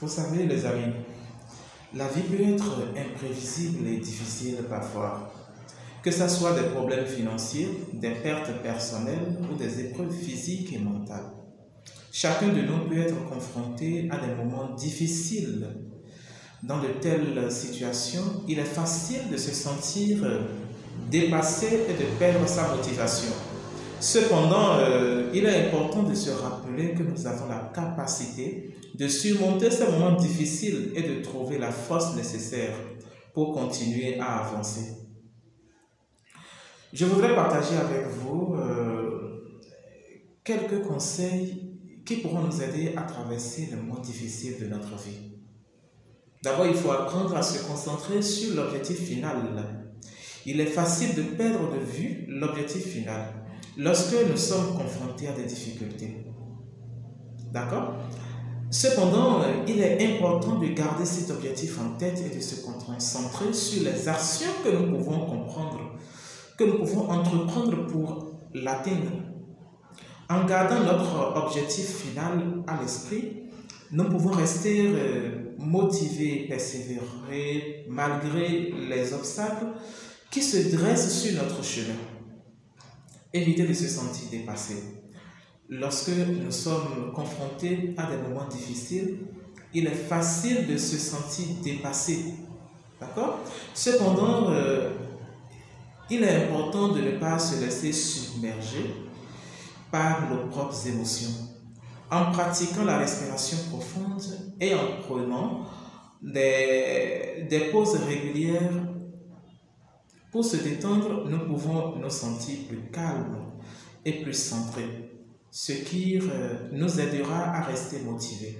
Vous savez, les amis, la vie peut être imprévisible et difficile parfois. Que ce soit des problèmes financiers, des pertes personnelles ou des épreuves physiques et mentales. Chacun de nous peut être confronté à des moments difficiles. Dans de telles situations, il est facile de se sentir dépassé et de perdre sa motivation. Cependant, il est important de se rappeler que nous avons la capacité de surmonter ces moments difficiles et de trouver la force nécessaire pour continuer à avancer. Je voudrais partager avec vous quelques conseils qui pourront nous aider à traverser les moments difficiles de notre vie. D'abord, il faut apprendre à se concentrer sur l'objectif final. Il est facile de perdre de vue l'objectif final lorsque nous sommes confrontés à des difficultés. D'accord? Cependant, il est important de garder cet objectif en tête et de se concentrer sur les actions que nous pouvons comprendre, que nous pouvons entreprendre pour l'atteindre. En gardant notre objectif final à l'esprit, nous pouvons rester motivés et persévérer malgré les obstacles qui se dressent sur notre chemin. Évitez de se sentir dépassé. Lorsque nous sommes confrontés à des moments difficiles, il est facile de se sentir dépassé. D'accord? Cependant, il est important de ne pas se laisser submerger par nos propres émotions. En pratiquant la respiration profonde et en prenant des pauses régulières pour se détendre, nous pouvons nous sentir plus calmes et plus centrés, ce qui nous aidera à rester motivés.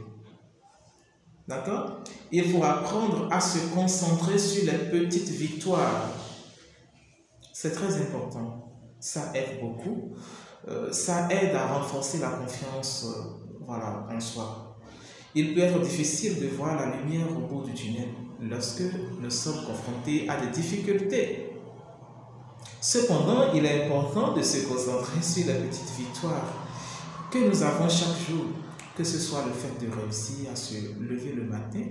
D'accord? Il faut apprendre à se concentrer sur les petites victoires. C'est très important. Ça aide beaucoup. Ça aide à renforcer la confiance en soi. Il peut être difficile de voir la lumière au bout du tunnel lorsque nous sommes confrontés à des difficultés. Cependant, il est important de se concentrer sur les petites victoires que nous avons chaque jour, que ce soit le fait de réussir à se lever le matin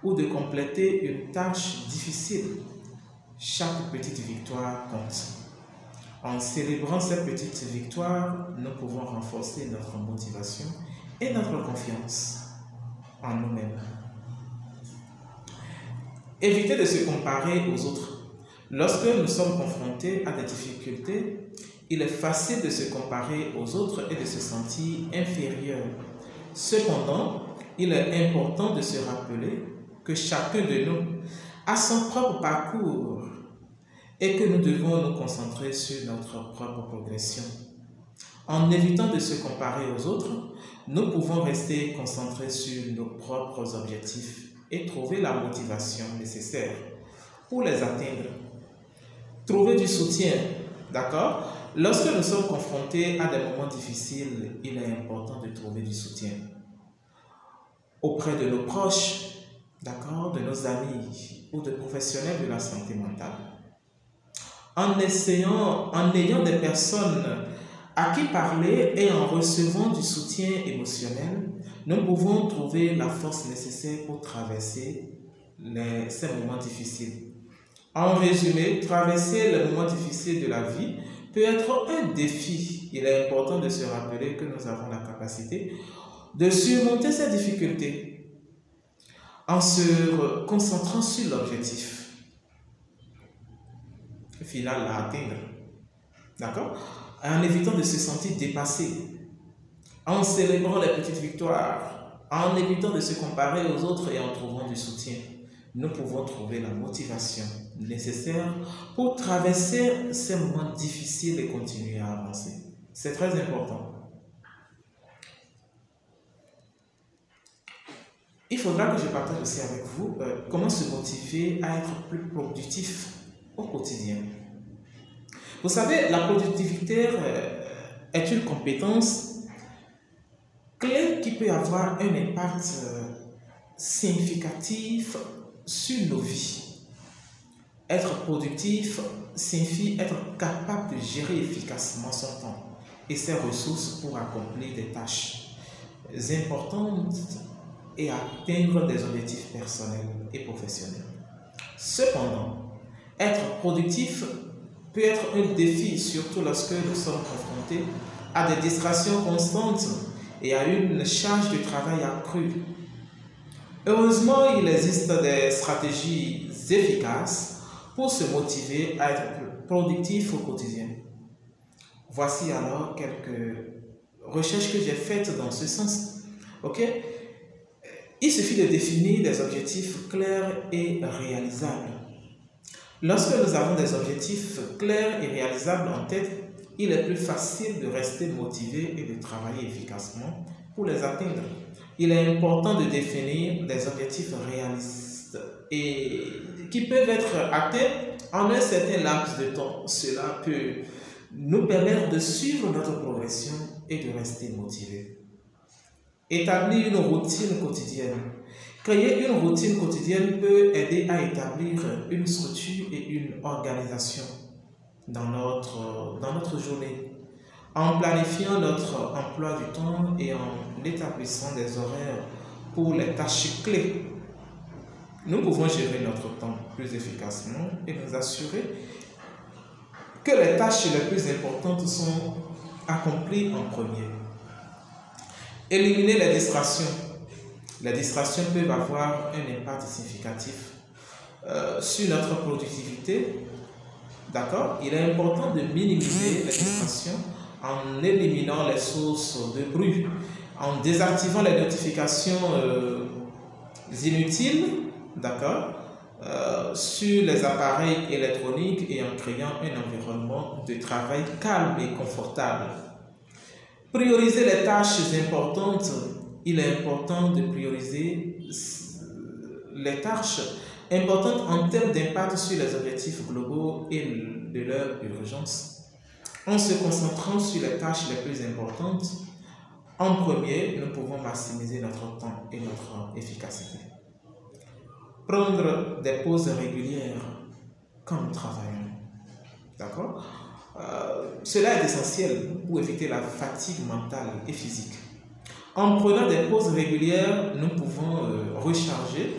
ou de compléter une tâche difficile. Chaque petite victoire compte. En célébrant ces petites victoires, nous pouvons renforcer notre motivation et notre confiance en nous-mêmes. Évitez de se comparer aux autres. Lorsque nous sommes confrontés à des difficultés, il est facile de se comparer aux autres et de se sentir inférieur. Cependant, il est important de se rappeler que chacun de nous a son propre parcours et que nous devons nous concentrer sur notre propre progression. En évitant de se comparer aux autres, nous pouvons rester concentrés sur nos propres objectifs et trouver la motivation nécessaire pour les atteindre. Trouver du soutien, d'accord? Lorsque nous sommes confrontés à des moments difficiles, il est important de trouver du soutien auprès de nos proches, d'accord, de nos amis ou de professionnels de la santé mentale. En ayant des personnes à qui parler et en recevant du soutien émotionnel, nous pouvons trouver la force nécessaire pour traverser ces moments difficiles. En résumé, traverser les moments difficiles de la vie peut être un défi. Il est important de se rappeler que nous avons la capacité de surmonter ces difficultés en se concentrant sur l'objectif final à atteindre. D'accord? En évitant de se sentir dépassé, en célébrant les petites victoires, en évitant de se comparer aux autres et en trouvant du soutien, nous pouvons trouver la motivation nécessaire pour traverser ces moments difficiles et continuer à avancer. C'est très important. Il faudra que je partage aussi avec vous comment se motiver à être plus productif au quotidien. Vous savez, la productivité est une compétence clé qui peut avoir un impact significatif sur nos vies. Être productif signifie être capable de gérer efficacement son temps et ses ressources pour accomplir des tâches importantes et atteindre des objectifs personnels et professionnels. Cependant, être productif peut être un défi, surtout lorsque nous sommes confrontés à des distractions constantes et à une charge de travail accrue. Heureusement, il existe des stratégies efficaces pour se motiver à être productif au quotidien. Voici alors quelques recherches que j'ai faites dans ce sens. Ok? Il suffit de définir des objectifs clairs et réalisables. Lorsque nous avons des objectifs clairs et réalisables en tête, il est plus facile de rester motivé et de travailler efficacement pour les atteindre. Il est important de définir des objectifs réalistes et qui peuvent être atteints en un certain laps de temps. Cela peut nous permettre de suivre notre progression et de rester motivé. Établir une routine quotidienne. Créer une routine quotidienne peut aider à établir une structure et une organisation dans notre journée. En planifiant notre emploi du temps et en établissant des horaires pour les tâches clés, nous pouvons gérer notre temps plus efficacement et nous assurer que les tâches les plus importantes sont accomplies en premier. Éliminer les distractions. Les distractions peuvent avoir un impact significatif sur notre productivité. D'accord? Il est important de minimiser les distractions en éliminant les sources de bruit, en désactivant les notifications inutiles, d'accord, sur les appareils électroniques et en créant un environnement de travail calme et confortable. Prioriser les tâches importantes. Il est important de prioriser les tâches importantes en termes d'impact sur les objectifs globaux et de leur urgence. En se concentrant sur les tâches les plus importantes, en premier, nous pouvons maximiser notre temps et notre efficacité. Prendre des pauses régulières quand nous travaillons. D'accord? Cela est essentiel pour éviter la fatigue mentale et physique. En prenant des pauses régulières, nous pouvons recharger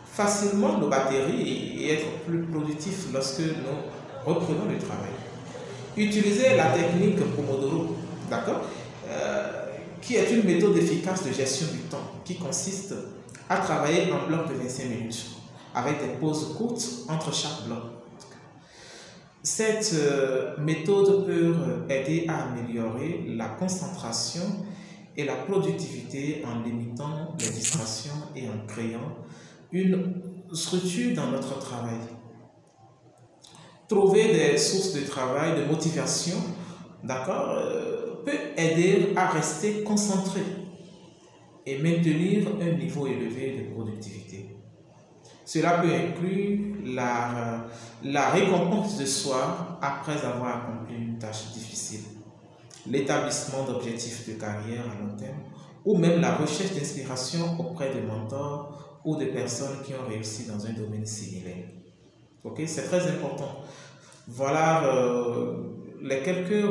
facilement nos batteries et être plus productifs lorsque nous reprenons le travail. Utiliser la technique Pomodoro, d'accord, qui est une méthode efficace de gestion du temps, qui consiste à travailler en bloc de 25 minutes, avec des pauses courtes entre chaque bloc. Cette méthode peut aider à améliorer la concentration et la productivité en limitant les distractions et en créant une structure dans notre travail. Trouver des sources de travail, de motivation, d'accord, peut aider à rester concentré et maintenir un niveau élevé de productivité. Cela peut inclure la récompense de soi après avoir accompli une tâche difficile, l'établissement d'objectifs de carrière à long terme ou même la recherche d'inspiration auprès de mentors ou de personnes qui ont réussi dans un domaine similaire. Ok, c'est très important. Voilà les quelques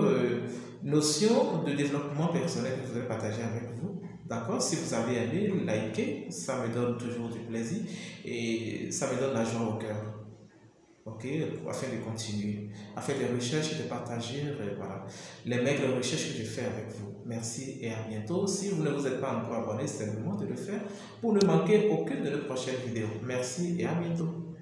notions de développement personnel que je voudrais partager avec vous. D'accord? Si vous avez aimé, likez, ça me donne toujours du plaisir et ça me donne la joie au cœur. Ok? Afin de continuer, afin de recherches et de partager voilà, les maigres recherches que je fais avec vous. Merci et à bientôt. Si vous ne vous êtes pas encore abonné, c'est le moment de le faire pour ne manquer aucune de nos prochaines vidéos. Merci et à bientôt.